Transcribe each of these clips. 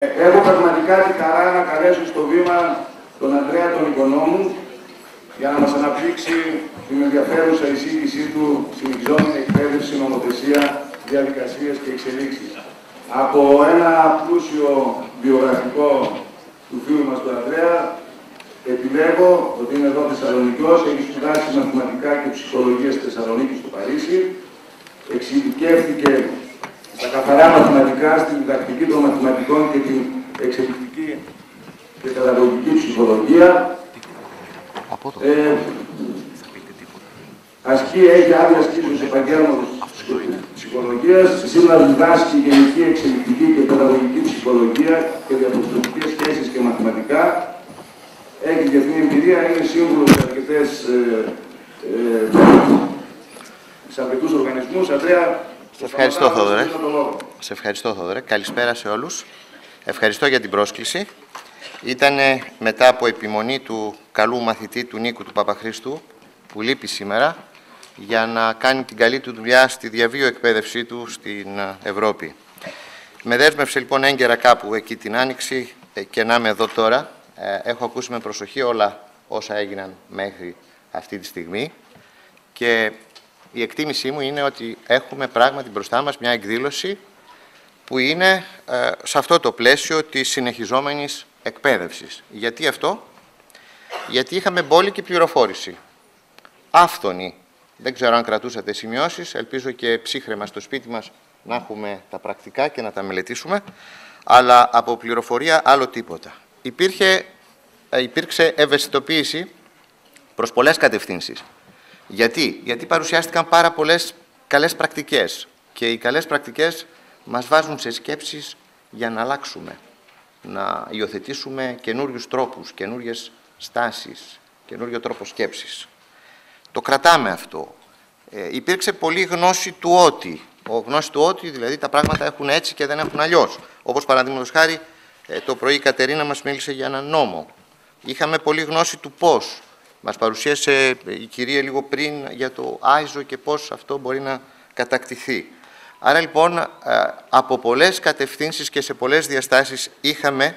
Έχω πραγματικά τη χαρά να καλέσω στο βήμα τον Ανδρέα τον Οικονόμου για να μας αναπτύξει την ενδιαφέρουσα εισήγησή του συνεχιζόμενη εκπαίδευση, νομοθεσία, διαδικασίες και εξελίξεις. Από ένα πλούσιο βιογραφικό του φίλου μας του Ανδρέα, επιλέγω ότι είναι εδώ Θεσσαλονικός, έχει σπουδάσει μαθηματικά και ψυχολογία στη Θεσσαλονίκη στο Παρίσι, εξειδικεύτηκε στα καθαρά μαθηματικά, στη διδακτική των μαθηματικών και την εξελικτική και παιδαγωγική ψυχολογία. Έχει άδεια ασκήσεως στους επαγγέλματος ψυχολογίας. Σήμερα διδάσκει γενική, εξελικτική και παιδαγωγική ψυχολογία και διαπροσωπικές σχέσεις και μαθηματικά. Έχει διεθνή εμπειρία, είναι σύμβουλος σε αρκετούς οργανισμούς. Ανδρέα, Σε ευχαριστώ, Θόδωρε. Σε ευχαριστώ, Θόδωρε. Καλησπέρα σε όλους. Ευχαριστώ για την πρόσκληση. Ήταν μετά από επιμονή του καλού μαθητή του Νίκου του Παπαχρήστου, που λείπει σήμερα, για να κάνει την καλή του δουλειά στη διαβίω εκπαίδευσή του στην Ευρώπη. Με δέσμευσε λοιπόν έγκαιρα κάπου εκεί την Άνοιξη και να είμαι εδώ τώρα. Έχω ακούσει με προσοχή όλα όσα έγιναν μέχρι αυτή τη στιγμή και η εκτίμησή μου είναι ότι έχουμε πράγματι μπροστά μας μια εκδήλωση που είναι σε αυτό το πλαίσιο της συνεχιζόμενης εκπαίδευσης. Γιατί αυτό? Γιατί είχαμε μπόλικη πληροφόρηση. Άφθονη. Δεν ξέρω αν κρατούσατε σημειώσεις, ελπίζω και ψύχρεμα στο σπίτι μας να έχουμε τα πρακτικά και να τα μελετήσουμε, αλλά από πληροφορία άλλο τίποτα. Υπήρξε ευαισθητοποίηση προς πολλές κατευθύνσεις. Γιατί παρουσιάστηκαν πάρα πολλές καλές πρακτικές και οι καλές πρακτικές μας βάζουν σε σκέψεις για να αλλάξουμε, να υιοθετήσουμε καινούριους τρόπους, καινούριες στάσεις, καινούριο τρόπο σκέψης. Το κρατάμε αυτό. Υπήρξε πολλή γνώση του ότι. Γνώση του ότι, δηλαδή τα πράγματα έχουν έτσι και δεν έχουν αλλιώς. Όπως παραδείγματος χάρη, το πρωί η Κατερίνα μας μίλησε για έναν νόμο. Είχαμε πολλή γνώση του πώς. Μας παρουσίασε η κυρία λίγο πριν για το Άιζο και πώς αυτό μπορεί να κατακτηθεί. Άρα λοιπόν από πολλές κατευθύνσεις και σε πολλές διαστάσεις είχαμε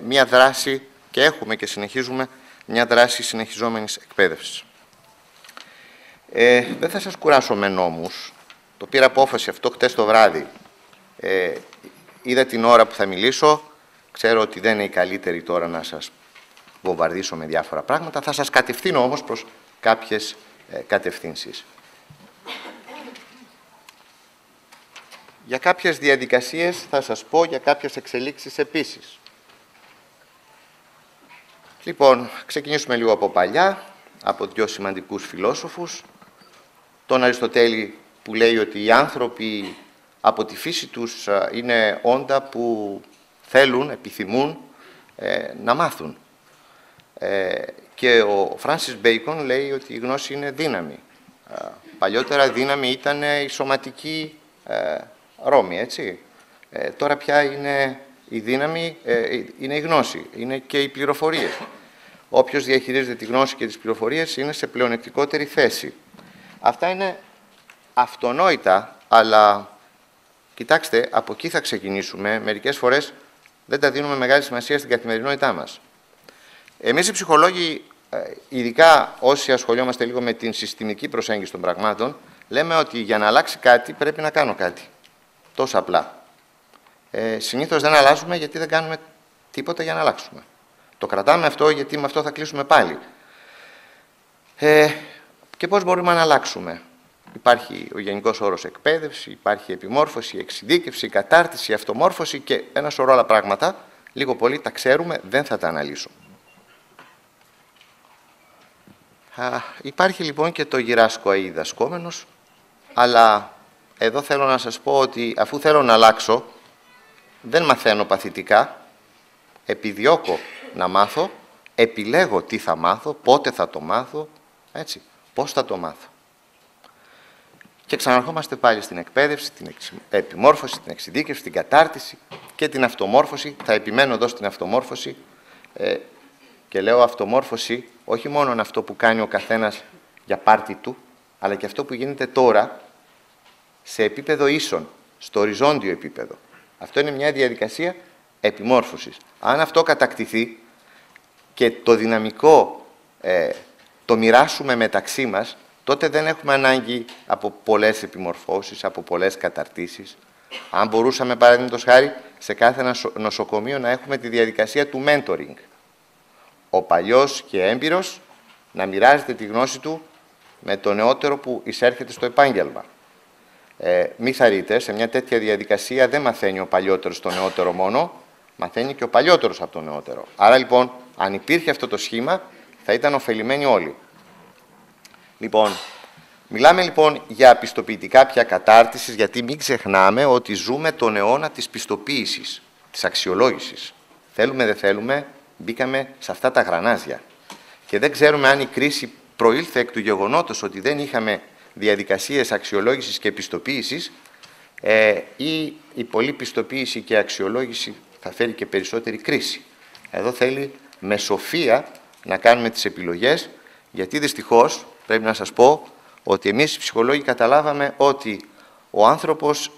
μια δράση και έχουμε και συνεχίζουμε μια δράση συνεχιζόμενης εκπαίδευσης. Δεν θα σας κουράσω με νόμους. Το πήρα απόφαση αυτό χτες το βράδυ. Είδα την ώρα που θα μιλήσω. Ξέρω ότι δεν είναι η καλύτερη τώρα να σας βομβαρδίσω με διάφορα πράγματα. Θα σας κατευθύνω όμως προς κάποιες κατευθύνσεις. Για κάποιες διαδικασίες θα σας πω, για κάποιες εξελίξεις επίσης. Λοιπόν, ξεκινήσουμε λίγο από παλιά, από δύο σημαντικούς φιλόσοφους. Τον Αριστοτέλη που λέει ότι οι άνθρωποι από τη φύση τους είναι όντα που θέλουν, επιθυμούν να μάθουν. Και ο Φράνσις Μπέικον λέει ότι η γνώση είναι δύναμη. Παλιότερα δύναμη ήταν η σωματική Ρώμη, έτσι. Τώρα πια είναι η δύναμη, είναι η γνώση, είναι και οι πληροφορίες. Όποιος διαχειρίζεται τη γνώση και τις πληροφορίες είναι σε πλεονεκτικότερη θέση. Αυτά είναι αυτονόητα, αλλά κοιτάξτε, από εκεί θα ξεκινήσουμε. Μερικές φορές δεν τα δίνουμε μεγάλη σημασία στην καθημερινότητά μας. Εμείς οι ψυχολόγοι, ειδικά όσοι ασχολιόμαστε λίγο με την συστημική προσέγγιση των πραγμάτων, λέμε ότι για να αλλάξει κάτι πρέπει να κάνω κάτι. Τόσο απλά. Συνήθως δεν αλλάζουμε γιατί δεν κάνουμε τίποτα για να αλλάξουμε. Το κρατάμε αυτό γιατί με αυτό θα κλείσουμε πάλι. Και πώς μπορούμε να αλλάξουμε? Υπάρχει ο γενικός όρος εκπαίδευση, υπάρχει επιμόρφωση, εξειδίκευση, κατάρτιση, αυτομόρφωση και ένα σωρό άλλα πράγματα. Λίγο πολύ τα ξέρουμε, δεν θα τα αναλύσω. Υπάρχει λοιπόν και το γυράσκω αεί διδασκόμενος, αλλά εδώ θέλω να σας πω ότι αφού θέλω να αλλάξω, δεν μαθαίνω παθητικά, επιδιώκω να μάθω, επιλέγω τι θα μάθω, πότε θα το μάθω, έτσι, πώς θα το μάθω. Και ξαναρχόμαστε πάλι στην εκπαίδευση, την επιμόρφωση, την εξειδίκευση, την κατάρτιση και την αυτομόρφωση. Θα επιμένω εδώ στην αυτομόρφωση και λέω αυτομόρφωση όχι μόνο αυτό που κάνει ο καθένας για πάρτι του, αλλά και αυτό που γίνεται τώρα σε επίπεδο ίσον, στο οριζόντιο επίπεδο. Αυτό είναι μια διαδικασία επιμόρφωσης. Αν αυτό κατακτηθεί και το δυναμικό το μοιράσουμε μεταξύ μας, τότε δεν έχουμε ανάγκη από πολλές επιμορφώσεις, από πολλές καταρτήσεις. Αν μπορούσαμε, παραδείγματος χάρη, σε κάθε νοσοκομείο να έχουμε τη διαδικασία του mentoring. Ο παλιός και έμπειρος να μοιράζεται τη γνώση του με το νεότερο που εισέρχεται στο επάγγελμα. Μη θαρρείτε, σε μια τέτοια διαδικασία δεν μαθαίνει ο παλιότερος το νεότερο μόνο, μαθαίνει και ο παλιότερος από το νεότερο. Άρα λοιπόν, αν υπήρχε αυτό το σχήμα, θα ήταν ωφελημένοι όλοι. Λοιπόν, μιλάμε λοιπόν για πιστοποιητικά πια κατάρτισης, γιατί μην ξεχνάμε ότι ζούμε τον αιώνα της πιστοποίησης, της αξιολόγησης. Θέλουμε, δεν θέλουμε, μπήκαμε σε αυτά τα γρανάζια. Και δεν ξέρουμε αν η κρίση προήλθε εκ του γεγονότος ότι δεν είχαμε διαδικασίες αξιολόγησης και πιστοποίησης ή η πολλή πιστοποίηση και αξιολόγηση θα φέρει και περισσότερη κρίση. Εδώ θέλει με σοφία να κάνουμε τις επιλογές, γιατί δυστυχώς πρέπει να σας πω ότι εμείς οι ψυχολόγοι καταλάβαμε ότι ο άνθρωπος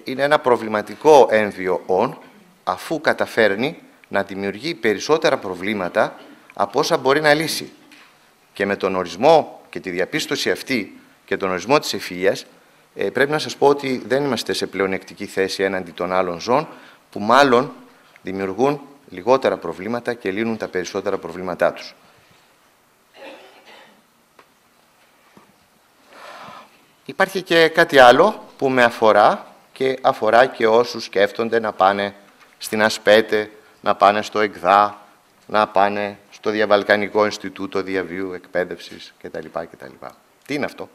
είναι ένα προβληματικό έμβιο όν, αφού καταφέρνει να δημιουργεί περισσότερα προβλήματα από όσα μπορεί να λύσει. Και με τον ορισμό και τη διαπίστωση αυτή και τον ορισμό της ευφυΐας, πρέπει να σας πω ότι δεν είμαστε σε πλεονεκτική θέση έναντι των άλλων ζώων, που μάλλον δημιουργούν λιγότερα προβλήματα και λύνουν τα περισσότερα προβλήματά τους. Υπάρχει και κάτι άλλο που με αφορά και όσους σκέφτονται να πάνε στην Ασπέτε, να πάνε στο ΕΚΔΑ, να πάνε στο Διαβαλκανικό Ινστιτούτο Διαβίου Εκπαίδευσης κτλ. Τι είναι αυτό?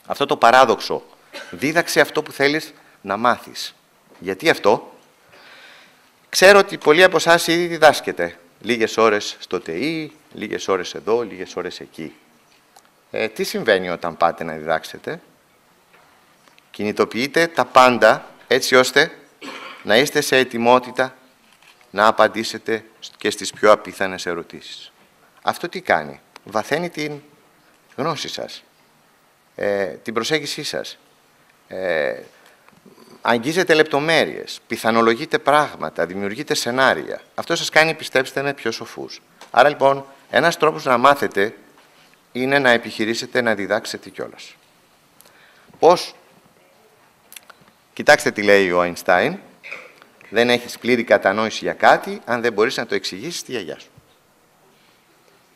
Αυτό το παράδοξο. Δίδαξε αυτό που θέλεις να μάθεις. Γιατί αυτό? Ξέρω ότι πολλοί από εσάς ήδη διδάσκετε. Λίγες ώρες στο ΤΕΙ, λίγες ώρες εδώ, λίγες ώρες εκεί. Τι συμβαίνει όταν πάτε να διδάξετε? Κινητοποιείτε τα πάντα έτσι ώστε να είστε σε ετοιμότητα να απαντήσετε και στις πιο απίθανες ερωτήσεις. Αυτό τι κάνει? Βαθαίνει την γνώση σας, την προσέγγισή σας. Αγγίζετε λεπτομέρειες, πιθανολογείτε πράγματα, δημιουργείτε σενάρια. Αυτό σας κάνει, πιστέψτε με, πιο σοφούς. Άρα λοιπόν, ένας τρόπος να μάθετε είναι να επιχειρήσετε να διδάξετε κιόλας. Πώς? Κοιτάξτε τι λέει ο Αϊνστάιν. Δεν έχεις πλήρη κατανόηση για κάτι αν δεν μπορείς να το εξηγήσεις στη γιαγιά σου.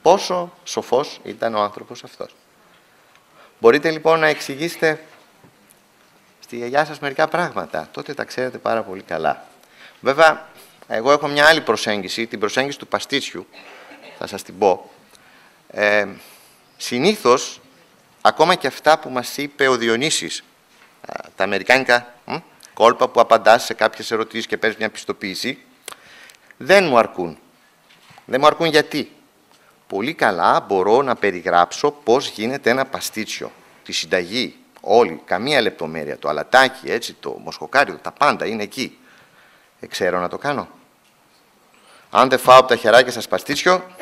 Πόσο σοφός ήταν ο άνθρωπος αυτός. Μπορείτε λοιπόν να εξηγήσετε στη γιαγιά σας μερικά πράγματα. Τότε τα ξέρετε πάρα πολύ καλά. Βέβαια, εγώ έχω μια άλλη προσέγγιση, την προσέγγιση του παστίτσιου. Θα σας την πω. Συνήθως, ακόμα και αυτά που μας είπε ο Διονύσης, τα αμερικάνικα κόλπα που απαντάς σε κάποιες ερωτήσεις και παίρνεις μια πιστοποίηση, δεν μου αρκούν. Δεν μου αρκούν γιατί? Πολύ καλά μπορώ να περιγράψω πώς γίνεται ένα παστίτσιο, τη συνταγή, όλη, καμία λεπτομέρεια, το αλατάκι, έτσι, το μοσχοκάριδο, τα πάντα είναι εκεί. Ξέρω να το κάνω. Αν δεν φάω από τα χεράκια σας παστίτσιο,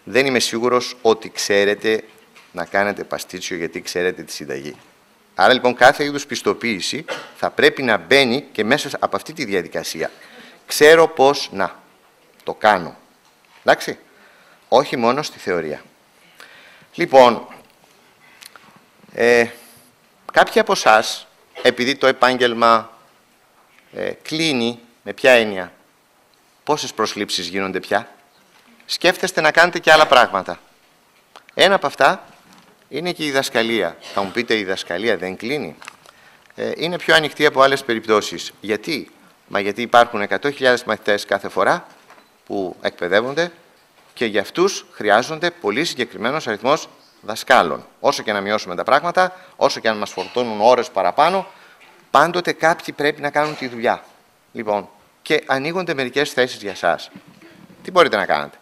δεν είμαι σίγουρος ότι ξέρετε να κάνετε παστίτσιο γιατί ξέρετε τη συνταγή. Άρα λοιπόν κάθε είδους πιστοποίηση θα πρέπει να μπαίνει και μέσα από αυτή τη διαδικασία. Ξέρω πώς να το κάνω. Εντάξει, όχι μόνο στη θεωρία. Λοιπόν, κάποιοι από εσάς, επειδή το επάγγελμα κλείνει, με ποια έννοια? Πόσες προσλήψεις γίνονται πια? Σκέφτεστε να κάνετε και άλλα πράγματα. Ένα από αυτά είναι και η διδασκαλία. Θα μου πείτε, η διδασκαλία δεν κλείνει? Είναι πιο ανοιχτή από άλλες περιπτώσεις. Γιατί? Μα γιατί υπάρχουν 100.000 μαθητές κάθε φορά που εκπαιδεύονται και για αυτούς χρειάζονται πολύ συγκεκριμένος αριθμός δασκάλων. Όσο και να μειώσουμε τα πράγματα, όσο και να μας φορτώνουν ώρες παραπάνω, πάντοτε κάποιοι πρέπει να κάνουν τη δουλειά. Λοιπόν, και ανοίγονται μερικές θέσεις για εσάς. Τι μπορείτε να κάνετε?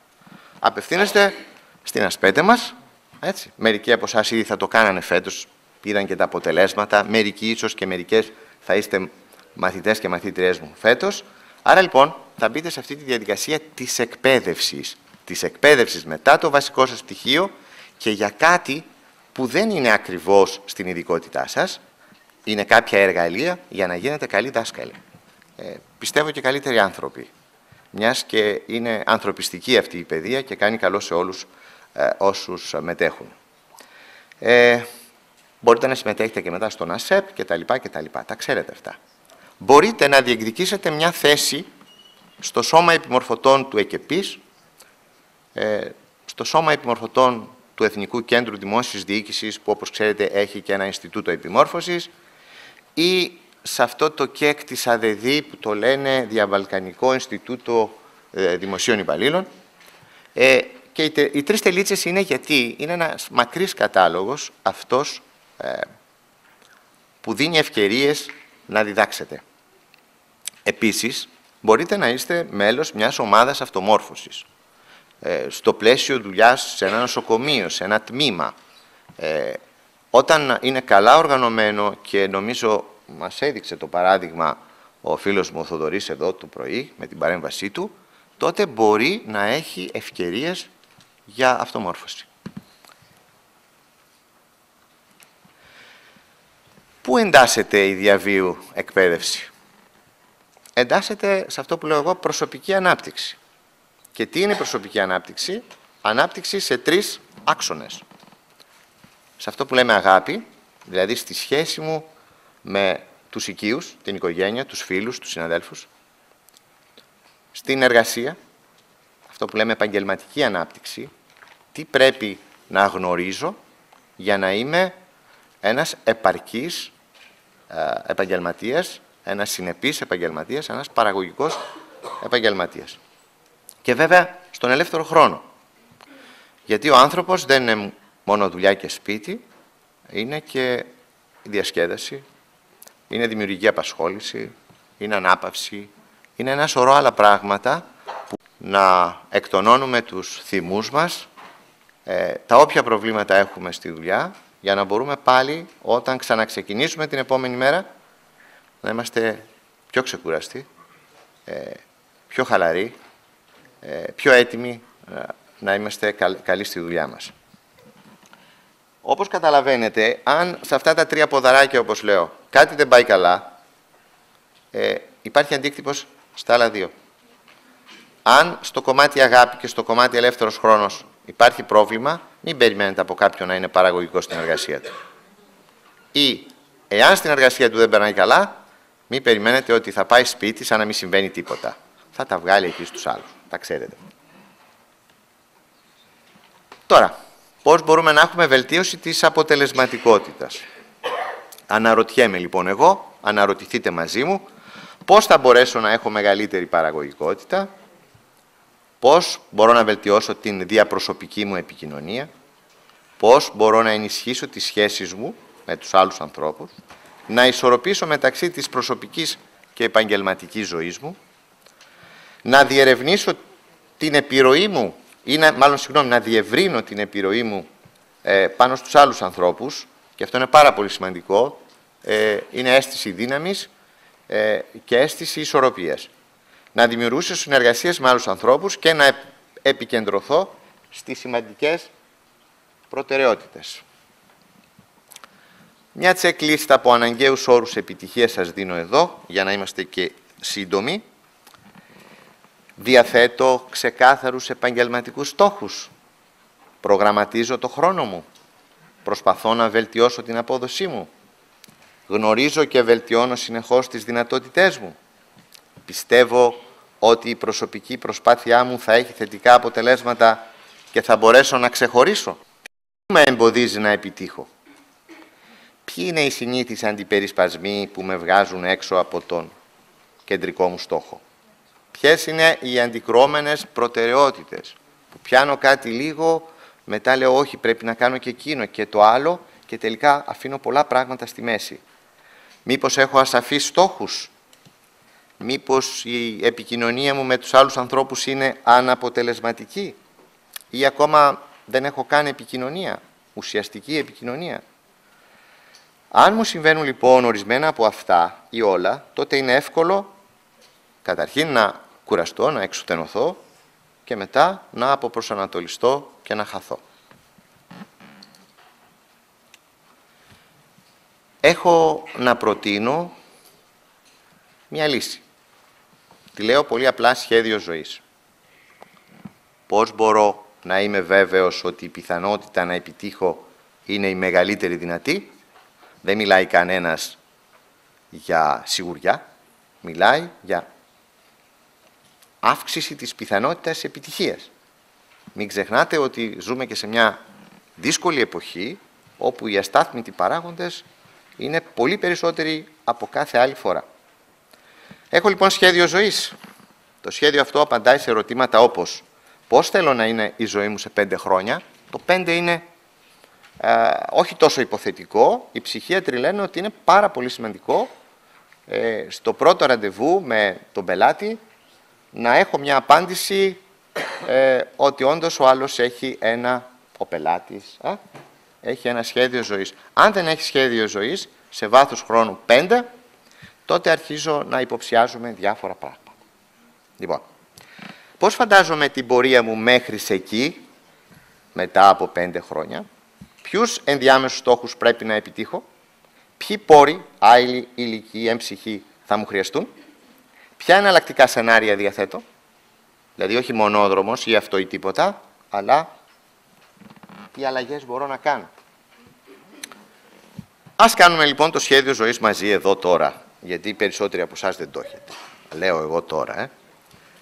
Απευθύνεστε στην Ασπέτε μας, έτσι. Μερικοί από εσάς ήδη θα το κάνανε φέτος, πήραν και τα αποτελέσματα, μερικοί ίσως και μερικές θα είστε μαθητές και μαθήτριές μου φέτος. Άρα λοιπόν θα μπείτε σε αυτή τη διαδικασία της εκπαίδευσης. Της εκπαίδευσης μετά το βασικό σας πτυχίο και για κάτι που δεν είναι ακριβώς στην ειδικότητά σας, είναι κάποια εργαλεία για να γίνετε καλοί δάσκαλοι. πιστεύω και καλύτεροι άνθρωποι. Μιας και είναι ανθρωπιστική αυτή η παιδεία και κάνει καλό σε όλους όσους μετέχουν. Μπορείτε να συμμετέχετε και μετά στον ΑΣΕΠ κτλ. Τα ξέρετε αυτά. Μπορείτε να διεκδικήσετε μια θέση στο Σώμα Επιμορφωτών του ΕΚΕΠΗΣ, στο Σώμα Επιμορφωτών του Εθνικού Κέντρου Δημόσιας Διοίκησης, που όπως ξέρετε έχει και ένα Ινστιτούτο Επιμόρφωσης, ή σε αυτό το ΚΕΚ της ΑΔΕΔΗ που το λένε Διαβαλκανικό Ινστιτούτο Δημοσίων Υπαλλήλων. Και οι τρεις τελίτσες είναι γιατί είναι ένας μακρύς κατάλογος αυτός που δίνει ευκαιρίες να διδάξετε. Επίσης, μπορείτε να είστε μέλος μιας ομάδας αυτομόρφωσης, στο πλαίσιο δουλειάς σε ένα νοσοκομείο, σε ένα τμήμα. Όταν είναι καλά οργανωμένο, και νομίζω μας έδειξε το παράδειγμα ο φίλος μου ο Θοδωρής εδώ το πρωί με την παρέμβασή του, τότε μπορεί να έχει ευκαιρίες για αυτομόρφωση. Πού εντάσσεται η διαβίου εκπαίδευση? Εντάσσεται σε αυτό που λέω εγώ, προσωπική ανάπτυξη. Και τι είναι η προσωπική ανάπτυξη? Ανάπτυξη σε τρεις άξονες. Σε αυτό που λέμε αγάπη, δηλαδή στη σχέση μου με τους οικείους, την οικογένεια, τους φίλους, τους συναδέλφους. Στην εργασία, αυτό που λέμε επαγγελματική ανάπτυξη, τι πρέπει να γνωρίζω για να είμαι ένας επαρκής επαγγελματίας, ένας συνεπής επαγγελματίας, ένας παραγωγικός επαγγελματίας. Και βέβαια στον ελεύθερο χρόνο. Γιατί ο άνθρωπος δεν είναι μόνο δουλειά και σπίτι, είναι και διασκέδαση, είναι δημιουργική απασχόληση, είναι ανάπαυση, είναι ένα σωρό άλλα πράγματα που να εκτονώνουμε τους θυμούς μας, τα όποια προβλήματα έχουμε στη δουλειά, για να μπορούμε πάλι όταν ξαναξεκινήσουμε την επόμενη μέρα να είμαστε πιο ξεκουραστοί, πιο χαλαροί, πιο έτοιμοι να είμαστε καλοί στη δουλειά μας. Όπως καταλαβαίνετε, αν σε αυτά τα τρία ποδαράκια, όπως λέω, κάτι δεν πάει καλά, υπάρχει αντίκτυπος στα άλλα δύο. Αν στο κομμάτι αγάπη και στο κομμάτι ελεύθερος χρόνος υπάρχει πρόβλημα, μην περιμένετε από κάποιον να είναι παραγωγικός στην εργασία του. Ή, εάν στην εργασία του δεν περνάει καλά, μην περιμένετε ότι θα πάει σπίτι σαν να μην συμβαίνει τίποτα. Θα τα βγάλει εκεί στους άλλους. Τα ξέρετε. Τώρα, πώς μπορούμε να έχουμε βελτίωση της αποτελεσματικότητας? Αναρωτιέμαι λοιπόν εγώ, αναρωτηθείτε μαζί μου, πώς θα μπορέσω να έχω μεγαλύτερη παραγωγικότητα, πώς μπορώ να βελτιώσω την διαπροσωπική μου επικοινωνία, πώς μπορώ να ενισχύσω τις σχέσεις μου με τους άλλους ανθρώπους, να ισορροπήσω μεταξύ της προσωπικής και επαγγελματικής ζωής μου, να διερευνήσω την επιρροή μου, ή να διευρύνω την επιρροή μου πάνω στους άλλους ανθρώπους, και αυτό είναι πάρα πολύ σημαντικό, είναι αίσθηση δύναμης και αίσθηση ισορροπίας. Να δημιουργήσω συνεργασίες με άλλους ανθρώπους και να επικεντρωθώ στις σημαντικές προτεραιότητες. Μια checklist από αναγκαίους όρους επιτυχίας σας δίνω εδώ, για να είμαστε και σύντομοι. Διαθέτω ξεκάθαρους επαγγελματικούς στόχους. Προγραμματίζω το χρόνο μου. Προσπαθώ να βελτιώσω την απόδοσή μου. Γνωρίζω και βελτιώνω συνεχώς τις δυνατότητές μου. Πιστεύω ότι η προσωπική προσπάθειά μου θα έχει θετικά αποτελέσματα και θα μπορέσω να ξεχωρίσω. Τι με εμποδίζει να επιτύχω? Ποιοι είναι οι συνήθεις αντιπερισπασμοί που με βγάζουν έξω από τον κεντρικό μου στόχο? Ποιες είναι οι αντικρώμενες προτεραιότητες που πιάνω κάτι λίγο, μετά λέω όχι, πρέπει να κάνω και εκείνο και το άλλο, και τελικά αφήνω πολλά πράγματα στη μέση? Μήπως έχω ασαφείς στόχους? Μήπως η επικοινωνία μου με τους άλλους ανθρώπους είναι αναποτελεσματική? Ή ακόμα δεν έχω καν επικοινωνία, ουσιαστική επικοινωνία? Αν μου συμβαίνουν λοιπόν ορισμένα από αυτά ή όλα, τότε είναι εύκολο καταρχήν να κουραστώ, να εξουθενωθώ και μετά να αποπροσανατολιστώ και να χαθώ. Έχω να προτείνω μια λύση. τη λέω πολύ απλά σχέδιο ζωής. Πώς μπορώ να είμαι βέβαιος ότι η πιθανότητα να επιτύχω είναι η μεγαλύτερη δυνατή? Δεν μιλάει κανένας για σιγουριά, μιλάει για αύξηση της πιθανότητας επιτυχίας. Μην ξεχνάτε ότι ζούμε και σε μια δύσκολη εποχή όπου οι αστάθμητοι παράγοντες είναι πολύ περισσότεροι από κάθε άλλη φορά. Έχω λοιπόν σχέδιο ζωής. Το σχέδιο αυτό απαντάει σε ερωτήματα όπως πώς θέλω να είναι η ζωή μου σε 5 χρόνια. Το 5 είναι όχι τόσο υποθετικό. Οι ψυχίατροι λένε ότι είναι πάρα πολύ σημαντικό στο πρώτο ραντεβού με τον πελάτη να έχω μια απάντηση ότι όντως ο άλλος έχει ο πελάτης έχει ένα σχέδιο ζωής. Αν δεν έχει σχέδιο ζωής, σε βάθος χρόνου 5, τότε αρχίζω να υποψιάζομαι διάφορα πράγματα. Λοιπόν, πώς φαντάζομαι την πορεία μου μέχρι εκεί, μετά από 5 χρόνια, ποιους ενδιάμεσους στόχους πρέπει να επιτύχω, ποιοι πόροι, άειλοι, υλικοί, έμψυχοι θα μου χρειαστούν, ποια εναλλακτικά σενάρια διαθέτω, δηλαδή όχι μονόδρομος ή αυτό ή τίποτα, αλλά τι αλλαγές μπορώ να κάνω. Ας κάνουμε λοιπόν το σχέδιο ζωής μαζί εδώ τώρα, γιατί οι περισσότεροι από εσάς δεν το έχετε. Λέω εγώ τώρα,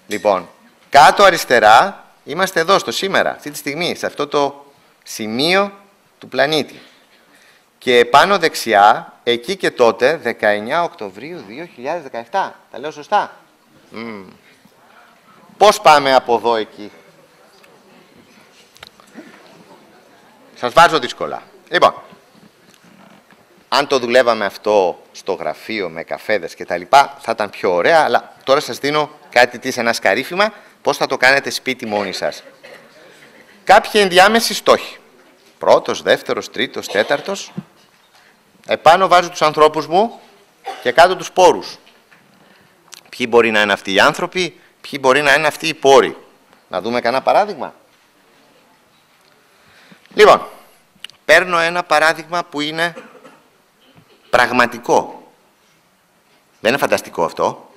Λοιπόν, κάτω αριστερά είμαστε εδώ στο σήμερα, αυτή τη στιγμή, σε αυτό το σημείο του πλανήτη. Και πάνω δεξιά, εκεί και τότε, 19 Οκτωβρίου 2017. Τα λέω σωστά? Πώς πάμε από εδώ εκεί? Σας βάζω δύσκολα. Λοιπόν, αν το δουλεύαμε αυτό στο γραφείο με καφέδες και τα λοιπά, θα ήταν πιο ωραία, αλλά τώρα σας δίνω κάτι ένα σκαρίφημα, πώς θα το κάνετε σπίτι μόνοι σας. Κάποιοι ενδιάμεσοι στόχοι. Πρώτος, δεύτερος, τρίτος, τέταρτος. Επάνω βάζω τους ανθρώπους μου και κάτω τους πόρους. Ποιοι μπορεί να είναι αυτοί οι άνθρωποι, ποιοι μπορεί να είναι αυτοί οι πόροι. Να δούμε κανένα παράδειγμα. Λοιπόν, παίρνω ένα παράδειγμα που είναι πραγματικό. Δεν είναι φανταστικό αυτό.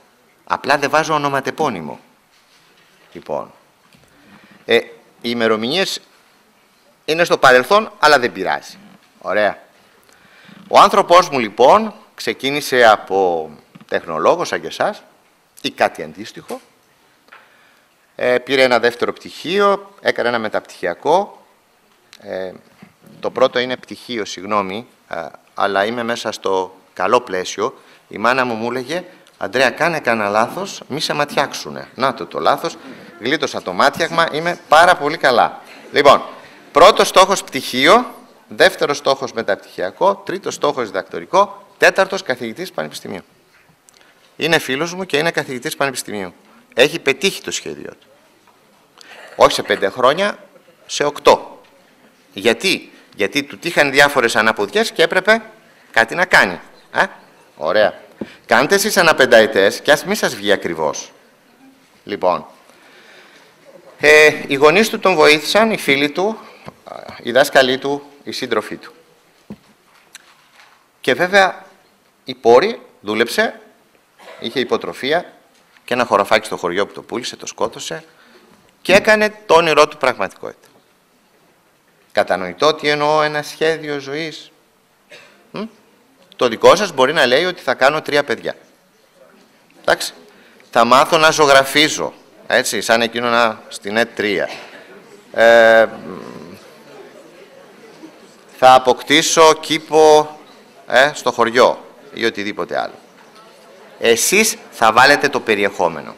Απλά δεν βάζω ονοματεπώνυμο. Λοιπόν, οι ημερομηνίες είναι στο παρελθόν, αλλά δεν πειράζει. Ωραία. Ο άνθρωπός μου, λοιπόν, ξεκίνησε από τεχνολόγο σαν και εσάς ή κάτι αντίστοιχο. Πήρε ένα δεύτερο πτυχίο, έκανε ένα μεταπτυχιακό. Το πρώτο είναι πτυχίο, συγγνώμη, αλλά είμαι μέσα στο καλό πλαίσιο. Η μάνα μου έλεγε, Αντρέα, κάνε κανένα λάθος, μη σε ματιάξουνε. Να το λάθος, γλίτωσα το μάτιαγμα, είμαι πάρα πολύ καλά. Λοιπόν, πρώτος στόχος πτυχίο, δεύτερος στόχος μεταπτυχιακό, τρίτος στόχος διδακτορικό, τέταρτος καθηγητής πανεπιστημίου. Είναι φίλος μου και είναι καθηγητής πανεπιστημίου. Έχει πετύχει το σχέδιο του. Όχι σε 5 χρόνια, σε 8. Γιατί? Γιατί του τύχαν διάφορες αναποδιές και έπρεπε κάτι να κάνει. Ωραία. Κάντε εσείς ένα 5ετές και ας μην σας βγει ακριβώς. Λοιπόν, οι γονείς του τον βοήθησαν, οι φίλοι του, οι δάσκαλοι του, οι σύντροφοί του. Και βέβαια, οι πόροι δούλεψε, είχε υποτροφία και ένα χωραφάκι στο χωριό που το πούλησε, το σκότωσε και έκανε το όνειρό του πραγματικότητα. Κατανοητό τι εννοώ ένα σχέδιο ζωής. Το δικό σας μπορεί να λέει ότι θα κάνω 3 παιδιά. Εντάξει. Θα μάθω να ζωγραφίζω, έτσι, σαν εκείνο στην ΕΤ3. Θα αποκτήσω κήπο στο χωριό ή οτιδήποτε άλλο. Εσείς θα βάλετε το περιεχόμενο.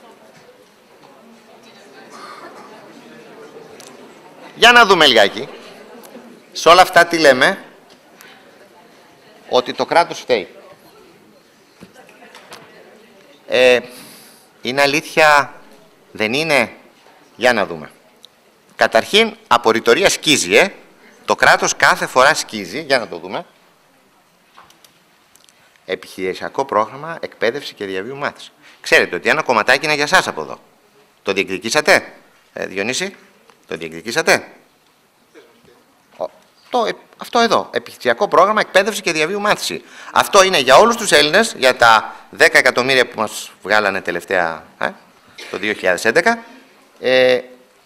Για να δούμε λιγάκι. Σε όλα αυτά τι λέμε? Ότι το κράτος φταίει. Είναι αλήθεια, δεν είναι? Για να δούμε. Καταρχήν, από ρητορία σκίζει, Το κράτος κάθε φορά σκίζει, για να το δούμε. Επιχειρησιακό πρόγραμμα, εκπαίδευση και διαβίου μάθηση. Ξέρετε ότι ένα κομματάκι είναι για σας από εδώ. Το διεκδικήσατε, Διονύση? Το διεκδικήσατε? Αυτό εδώ. Επιχειρησιακό πρόγραμμα, εκπαίδευση και διαβίου μάθηση. Αυτό είναι για όλους τους Έλληνες, για τα 10 εκατομμύρια που μας βγάλανε τελευταία το 2011,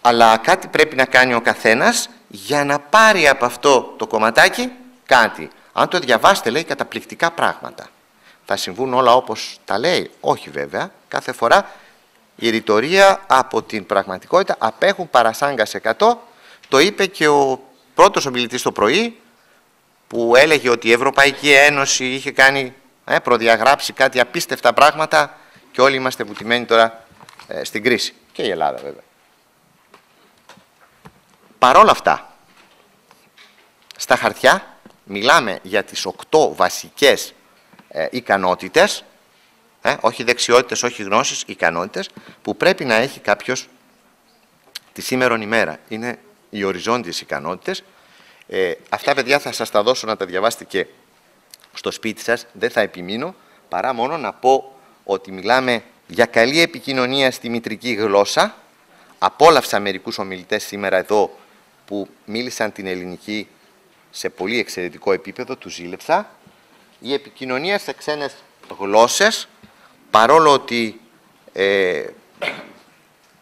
αλλά κάτι πρέπει να κάνει ο καθένας για να πάρει από αυτό το κομματάκι κάτι. Αν το διαβάσετε, λέει καταπληκτικά πράγματα. Θα συμβούν όλα όπως τα λέει? Όχι βέβαια. Κάθε φορά η ρητορία από την πραγματικότητα απέχουν παρασάγκας 100. Το είπε και ο πρώτος ομιλητής το πρωί, που έλεγε ότι η Ευρωπαϊκή Ένωση είχε προδιαγράψει κάτι απίστευτα πράγματα και όλοι είμαστε βουτυμένοι τώρα στην κρίση. Και η Ελλάδα βέβαια. Παρόλα αυτά, στα χαρτιά μιλάμε για τις 8 βασικές ικανότητες, όχι δεξιότητες, όχι γνώσεις, ικανότητες, που πρέπει να έχει κάποιος τη σήμερον ημέρα. Είναι οι οριζόντιες ικανότητες. Αυτά, παιδιά, θα σας τα δώσω να τα διαβάσετε και στο σπίτι σας. Δεν θα επιμείνω, παρά μόνο να πω ότι μιλάμε για καλή επικοινωνία στη μητρική γλώσσα. Απόλαυσα μερικούς ομιλητές σήμερα εδώ που μίλησαν την ελληνική σε πολύ εξαιρετικό επίπεδο, του ζήλεψα. Η επικοινωνία σε ξένες γλώσσες, παρόλο ότι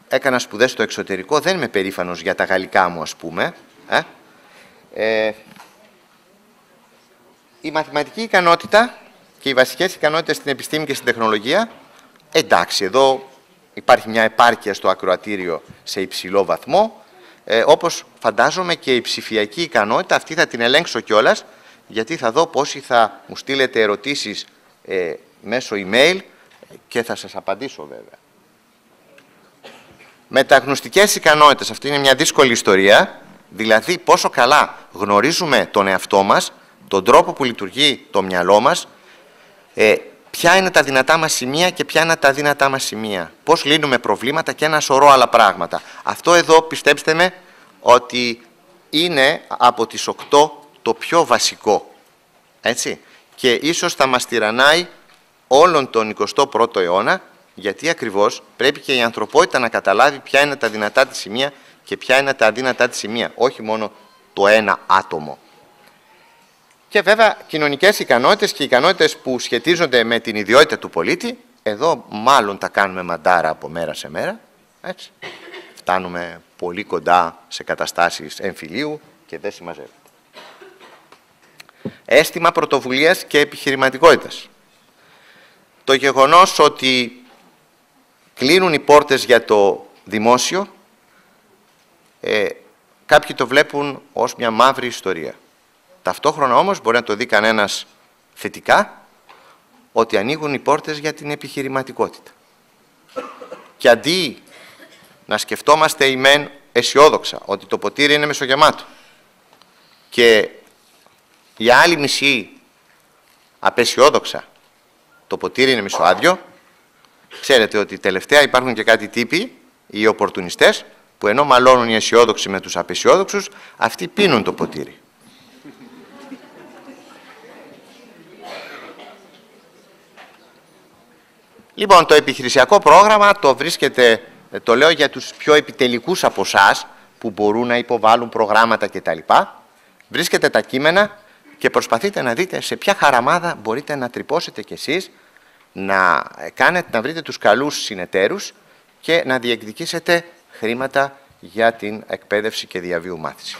έκανα σπουδές στο εξωτερικό, δεν είμαι περήφανος για τα γαλλικά μου, ας πούμε. Η μαθηματική ικανότητα και οι βασικές ικανότητες στην επιστήμη και στην τεχνολογία, εντάξει, εδώ υπάρχει μια επάρκεια στο ακροατήριο σε υψηλό βαθμό, όπως φαντάζομαι και η ψηφιακή ικανότητα, αυτή θα την ελέγξω κιόλας, γιατί θα δω πόσοι θα μου στείλετε ερωτήσεις μέσω email και θα σας απαντήσω βέβαια. Μεταγνωστικές ικανότητες, αυτή είναι μια δύσκολη ιστορία, δηλαδή πόσο καλά γνωρίζουμε τον εαυτό μας, τον τρόπο που λειτουργεί το μυαλό μας, ποια είναι τα δυνατά μας σημεία και ποια είναι τα αδύνατά μας σημεία, πώς λύνουμε προβλήματα και ένα σωρό άλλα πράγματα. Αυτό εδώ, πιστέψτε με, ότι είναι από τις 8 το πιο βασικό, έτσι, και ίσως θα μας τυραννάει όλον τον 21ο αιώνα, γιατί ακριβώς πρέπει και η ανθρωπότητα να καταλάβει ποια είναι τα δυνατά της σημεία και ποια είναι τα αδύνατά της σημεία, όχι μόνο το ένα άτομο. Και βέβαια κοινωνικές ικανότητες και ικανότητες που σχετίζονται με την ιδιότητα του πολίτη, εδώ μάλλον τα κάνουμε μαντάρα από μέρα σε μέρα, έτσι. Φτάνουμε πολύ κοντά σε καταστάσεις εμφυλίου και δεν συμμαζεύεται. Αίσθημα πρωτοβουλίας και επιχειρηματικότητας. Το γεγονός ότι κλείνουν οι πόρτες για το δημόσιο, κάποιοι το βλέπουν ως μια μαύρη ιστορία. Ταυτόχρονα όμως μπορεί να το δει κανένας θετικά, ότι ανοίγουν οι πόρτες για την επιχειρηματικότητα. Και αντί να σκεφτόμαστε ημέν αισιόδοξα ότι το ποτήρι είναι μεσογεμάτο και η άλλη μισή απεσιόδοξα το ποτήρι είναι μισοάδιο, ξέρετε ότι τελευταία υπάρχουν και κάτι τύποι, οι οπορτουνιστές, που ενώ μαλώνουν οι αισιόδοξοι με τους απεσιόδοξους, αυτοί πίνουν το ποτήρι. Λοιπόν, το επιχειρησιακό πρόγραμμα το βρίσκεται, το λέω για τους πιο επιτελικούς από εσάς, που μπορούν να υποβάλουν προγράμματα κτλ. Βρίσκετε τα κείμενα και προσπαθείτε να δείτε σε ποια χαραμάδα μπορείτε να τρυπώσετε κι εσείς, να βρείτε τους καλούς συνεταίρους και να διεκδικήσετε χρήματα για την εκπαίδευση και διαβίου μάθηση.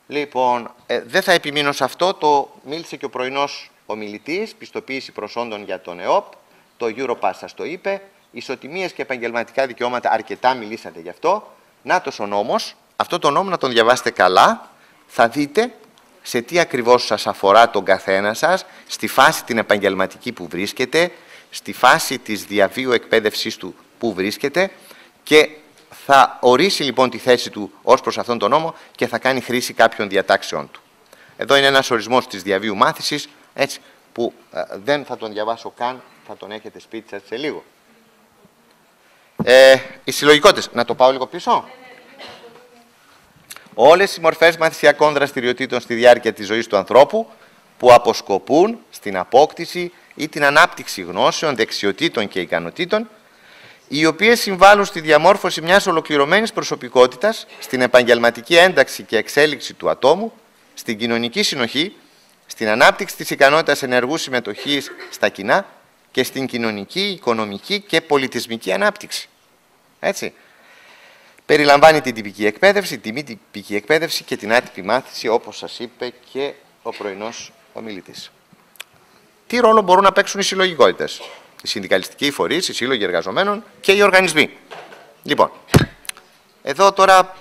Λοιπόν, δεν θα επιμείνω σε αυτό, το μίλησε και ο πρωινός ομιλητής, πιστοποίηση προσόντων για τον ΕΟΠ, το Europass σας το είπε, ισοτιμίες και επαγγελματικά δικαιώματα, αρκετά μιλήσατε γι' αυτό. Νάτος ο νόμος, αυτό το νόμο να τον διαβάσετε καλά, θα δείτε σε τι ακριβώς σας αφορά τον καθένα σας, στη φάση την επαγγελματική που βρίσκεται, στη φάση της διαβίου εκπαίδευσής του που βρίσκεται και θα ορίσει λοιπόν τη θέση του ως προς αυτόν τον νόμο και θα κάνει χρήση κάποιων διατάξεων του. Εδώ είναι ένας ορισμός της διαβίου μάθησης, έτσι, που δεν θα τον διαβάσω καν, θα τον έχετε σπίτι σας σε λίγο. Οι συλλογικότητες, να το πάω λίγο πίσω. Όλες οι μορφές μαθησιακών δραστηριοτήτων στη διάρκεια της ζωής του ανθρώπου που αποσκοπούν στην απόκτηση ή την ανάπτυξη γνώσεων, δεξιοτήτων και ικανοτήτων, οι οποίες συμβάλλουν στη διαμόρφωση μιας ολοκληρωμένης προσωπικότητας, στην επαγγελματική ένταξη και εξέλιξη του ατόμου, στην κοινωνική συνοχή, στην ανάπτυξη της ικανότητας ενεργού συμμετοχής στα κοινά και στην κοινωνική, οικονομική και πολιτισμική ανάπτυξη. Έτσι. Περιλαμβάνει την τυπική εκπαίδευση, τη μη τυπική εκπαίδευση και την άτυπη μάθηση, όπως σας είπε και ο πρωινός ομιλητής. Τι ρόλο μπορούν να παίξουν οι συλλογικότητες, οι συνδικαλιστικοί φορείς, οι σύλλογοι εργαζομένων και οι οργανισμοί. Λοιπόν, εδώ τώρα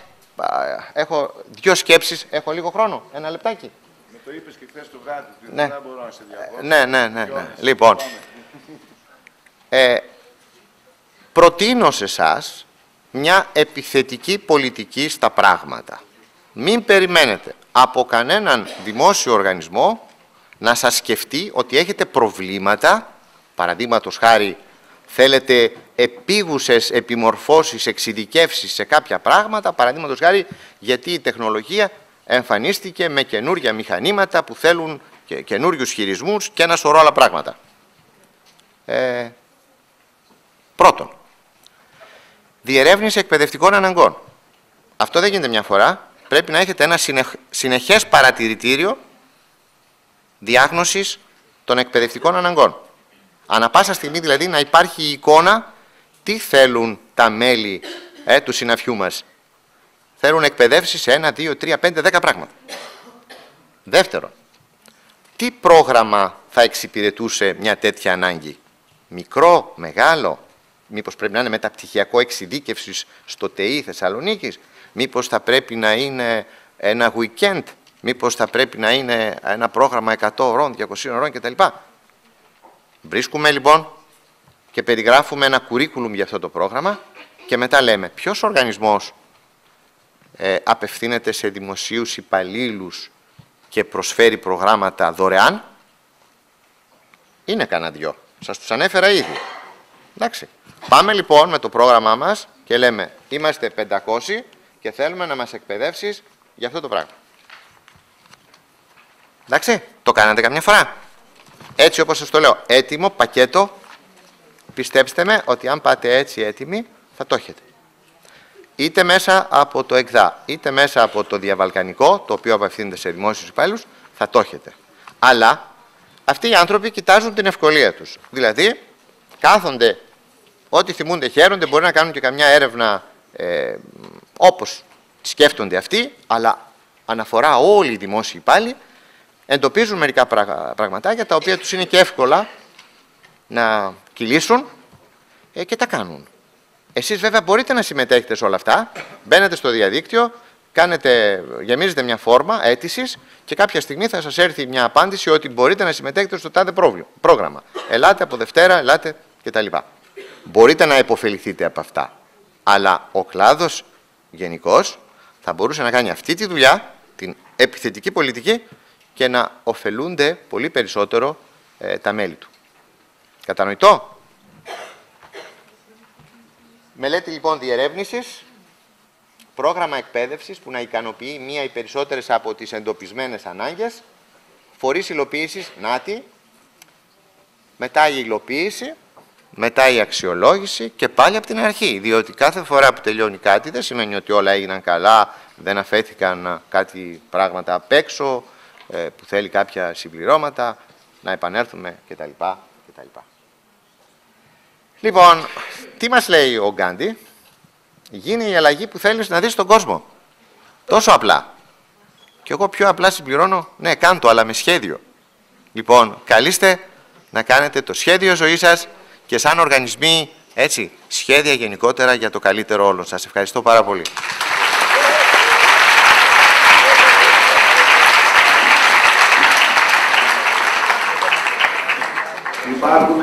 έχω δύο σκέψεις. Έχω λίγο χρόνο, ένα λεπτάκι. Με το είπες και χθες το βράδυ, ναι. δεν μπορώ να σε διακόψω. Ναι. Λοιπόν, προτείνω σε εσάς μια επιθετική πολιτική στα πράγματα. Μην περιμένετε από κανέναν δημόσιο οργανισμό να σας σκεφτεί ότι έχετε προβλήματα, παραδείγματος χάρη θέλετε επίγουσες επιμορφώσεις, εξειδικεύσεις σε κάποια πράγματα, παραδείγματος χάρη γιατί η τεχνολογία εμφανίστηκε με καινούργια μηχανήματα που θέλουν καινούριους χειρισμούς και ένα σωρό άλλα πράγματα. Πρώτον, διερεύνηση εκπαιδευτικών αναγκών. Αυτό δεν γίνεται μια φορά. Πρέπει να έχετε ένα συνεχές παρατηρητήριο διάγνωσης των εκπαιδευτικών αναγκών. Ανά πάσα στιγμή δηλαδή να υπάρχει η εικόνα τι θέλουν τα μέλη του συναφιού μας. Θέλουν εκπαιδεύσεις σε 1, 2, 3, 5, 10 πράγματα. Δεύτερον, τι πρόγραμμα θα εξυπηρετούσε μια τέτοια ανάγκη. Μικρό, μεγάλο, μήπως πρέπει να είναι μεταπτυχιακό εξειδίκευσης στο ΤΕΙ Θεσσαλονίκης, μήπως θα πρέπει να είναι ένα weekend, μήπως θα πρέπει να είναι ένα πρόγραμμα 100 ωρών, 200 ωρών κτλ. Βρίσκουμε λοιπόν και περιγράφουμε ένα curriculum για αυτό το πρόγραμμα και μετά λέμε ποιος οργανισμός απευθύνεται σε δημοσίους υπαλλήλους και προσφέρει προγράμματα δωρεάν. Είναι κανένα δυο. Σας τους ανέφερα ήδη. Εντάξει. Πάμε λοιπόν με το πρόγραμμά μας και λέμε είμαστε 500 και θέλουμε να μας εκπαιδεύσεις για αυτό το πράγμα. Εντάξει. Το κάνατε καμιά φορά. Έτσι όπως σας το λέω. Έτοιμο, πακέτο. Πιστέψτε με ότι αν πάτε έτσι έτοιμοι θα το έχετε. Είτε μέσα από το ΕΚΔΑ, είτε μέσα από το διαβαλκανικό, το οποίο απευθύνεται σε δημόσιους υπάλληλους, θα το έχετε. Αλλά αυτοί οι άνθρωποι κοιτάζουν την ευκολία τους. Δηλαδή, κάθονται, ό,τι θυμούνται χαίρονται, μπορεί να κάνουν και καμιά έρευνα όπως σκέφτονται αυτοί, αλλά αναφορά όλοι οι δημόσιοι υπάλληλοι, εντοπίζουν μερικά πραγματάκια, τα οποία τους είναι και εύκολα να κυλήσουν και τα κάνουν. Εσείς βέβαια μπορείτε να συμμετέχετε σε όλα αυτά, μπαίνετε στο διαδίκτυο, γεμίζετε μια φόρμα αίτησης και κάποια στιγμή θα σας έρθει μια απάντηση ότι μπορείτε να συμμετέχετε στο τάδε πρόγραμμα. Ελάτε από Δευτέρα, ελάτε κτλ. Μπορείτε να υποφεληθείτε από αυτά, αλλά ο κλάδος γενικώς θα μπορούσε να κάνει αυτή τη δουλειά, την επιθετική πολιτική και να ωφελούνται πολύ περισσότερο τα μέλη του. Κατανοητό? Μελέτη λοιπόν διερεύνησης, πρόγραμμα εκπαίδευσης που να ικανοποιεί μία ή περισσότερες από τις εντοπισμένες ανάγκες, φορείς υλοποίησης, νάτι, μετά η υλοποίηση, μετά η αξιολόγηση και πάλι από την αρχή, διότι κάθε φορά που τελειώνει κάτι δεν σημαίνει ότι όλα έγιναν καλά, δεν αφέθηκαν κάτι πράγματα απ' έξω, που θέλει κάποια συμπληρώματα, να επανέλθουμε κτλ. Λοιπόν, τι μας λέει ο Γκάντι? Γίνει η αλλαγή που θέλεις να δεις στον κόσμο. Τόσο απλά. Και εγώ πιο απλά συμπληρώνω, ναι, κάντο, αλλά με σχέδιο. Λοιπόν, καλείστε να κάνετε το σχέδιο ζωής σας και σαν οργανισμοί, έτσι, σχέδια γενικότερα για το καλύτερο όλων. Σας ευχαριστώ πάρα πολύ. Υπάρχουν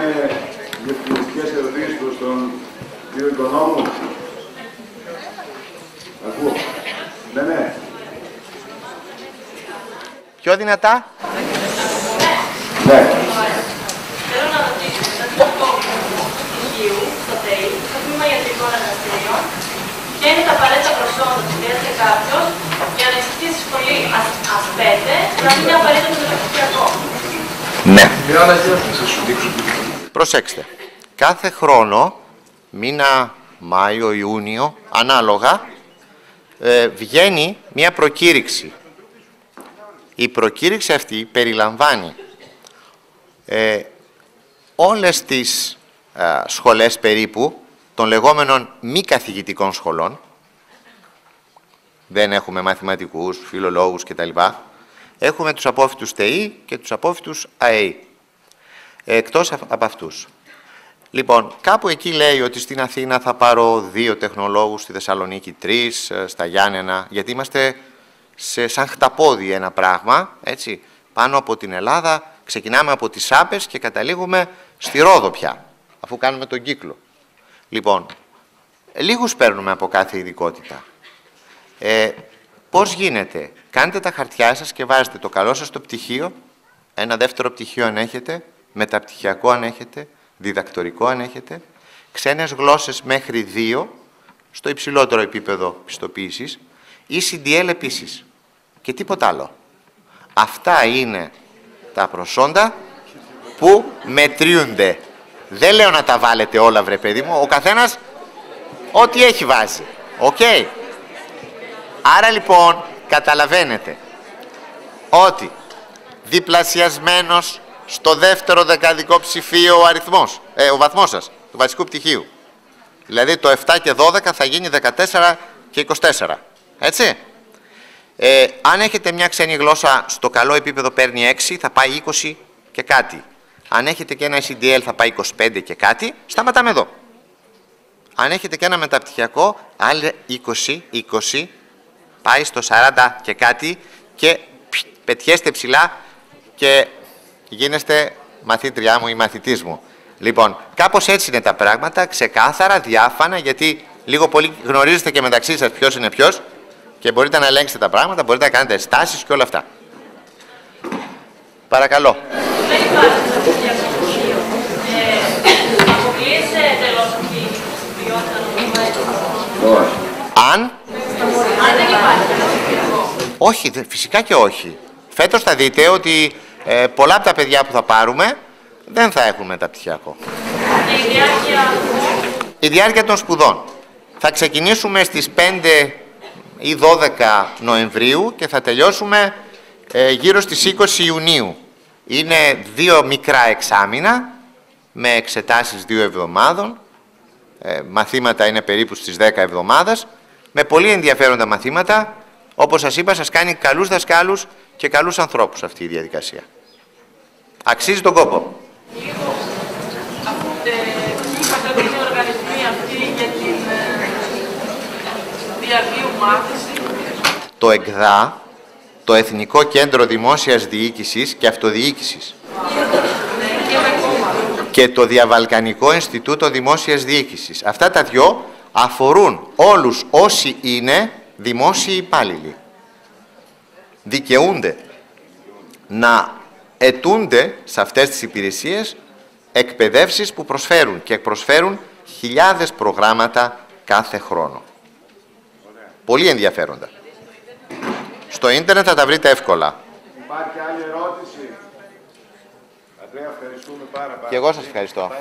διευκρινιστικές ερωτήσεις προς τον κύριο Οικονόμου. Ακούω. Ναι. Πιο δυνατά. Ναι. Θέλω να ρωτήσω, στο τμήμα πτυχίου, στο ΤΕΙ, στο τμήμα ιατρικών εργαστηρίων, ποια είναι τα απαραίτητα προσόντα που χρειάζεται κάποιος για να εισαχθεί στη σχολή ΑΣ5, να μην είναι απαραίτητο το μεταπτυχιακό. Ναι. Προσέξτε. Κάθε χρόνο, μήνα Μάιο, Ιούνιο, ανάλογα, βγαίνει μια προκήρυξη. Η προκήρυξη αυτή περιλαμβάνει όλες τις σχολές περίπου, των λεγόμενων μη καθηγητικών σχολών, δεν έχουμε μαθηματικούς, φιλολόγους κτλ. Έχουμε τους απόφοιτους ΤΕΗ και τους απόφοιτους ΑΕΗ. Εκτός από αυτούς. Λοιπόν, κάπου εκεί λέει ότι στην Αθήνα θα πάρω 2 τεχνολόγους, στη Θεσσαλονίκη 3, στα Γιάννενα, γιατί είμαστε σαν χταπόδι ένα πράγμα, έτσι, πάνω από την Ελλάδα, ξεκινάμε από τις Σάπες και καταλήγουμε στη Ρόδο πια, αφού κάνουμε τον κύκλο. Λοιπόν, λίγους παίρνουμε από κάθε ειδικότητα. Πώς γίνεται? Κάντε τα χαρτιά σας και βάζετε το καλό σας στο πτυχίο, ένα δεύτερο πτυχίο αν έχετε, μεταπτυχιακό αν έχετε, διδακτορικό αν έχετε, ξένες γλώσσες μέχρι 2, στο υψηλότερο επίπεδο πιστοποίησης, ή CDL επίσης. Και τίποτα άλλο. Αυτά είναι τα προσόντα που μετριούνται. Δεν λέω να τα βάλετε όλα, βρε παιδί μου, ο καθένας ό,τι έχει βάζει. Οκ. Άρα λοιπόν καταλαβαίνετε ότι διπλασιασμένος στο δεύτερο δεκαδικό ψηφίο ο αριθμός, ο βαθμός σας, του βασικού πτυχίου. Δηλαδή το 7 και 12 θα γίνει 14 και 24. Έτσι. Αν έχετε μια ξένη γλώσσα στο καλό επίπεδο παίρνει 6, θα πάει 20 και κάτι. Αν έχετε και ένα CDL θα πάει 25 και κάτι, σταματάμε εδώ. Αν έχετε και ένα μεταπτυχιακό, άλλα 20, πάει στο 40 και κάτι και πετιέστε ψηλά και γίνεστε μαθήτριά μου ή μαθητής μου. Λοιπόν, κάπως έτσι είναι τα πράγματα, ξεκάθαρα, διάφανα, γιατί λίγο πολύ γνωρίζετε και μεταξύ σας ποιος είναι ποιος και μπορείτε να ελέγξετε τα πράγματα, μπορείτε να κάνετε στάσεις και όλα αυτά. Παρακαλώ. Δεν υπάρχει μεταπτυχιακό πτυχίο. Αποκλείεσαι εντελώς αυτή η ποιότητα να Αν δεν υπάρχει μεταπτυχιακό. όχι, φυσικά και όχι. Φέτος θα δείτε ότι πολλά από τα παιδιά που θα πάρουμε δεν θα έχουν μεταπτυχιακό. Και η διάρκεια Η διάρκεια των σπουδών. Θα ξεκινήσουμε στις 5 ή 12 Νοεμβρίου και θα τελειώσουμε γύρω στις 20 Ιουνίου. Είναι 2 μικρά εξάμηνα με εξετάσεις 2 εβδομάδων. Μαθήματα είναι περίπου στις 10 εβδομάδες. Με πολύ ενδιαφέροντα μαθήματα. Όπως σας είπα, σας κάνει καλούς δασκάλους και καλούς ανθρώπους αυτή η διαδικασία. Αξίζει τον κόπο. λίγο, αφού είπατε ότι είναι οργανισμοί αυτοί για την διαβίου μάθηση. Το ΕΚΔΑ, το Εθνικό Κέντρο Δημόσιας Διοίκησης και Αυτοδιοίκησης, και το Διαβαλκανικό Ινστιτούτο Δημόσιας Διοίκησης. Αυτά τα δυο αφορούν όλους όσοι είναι δημόσιοι υπάλληλοι. Δικαιούνται να αιτούνται σε αυτές τις υπηρεσίες εκπαιδεύσεις που προσφέρουν και προσφέρουν χιλιάδες προγράμματα κάθε χρόνο. Πολύ ενδιαφέροντα. Στο ίντερνετ θα τα βρείτε εύκολα. Υπάρχει άλλη ερώτηση? Αντρέα, ευχαριστούμε πάρα πολύ. Και εγώ σας ευχαριστώ.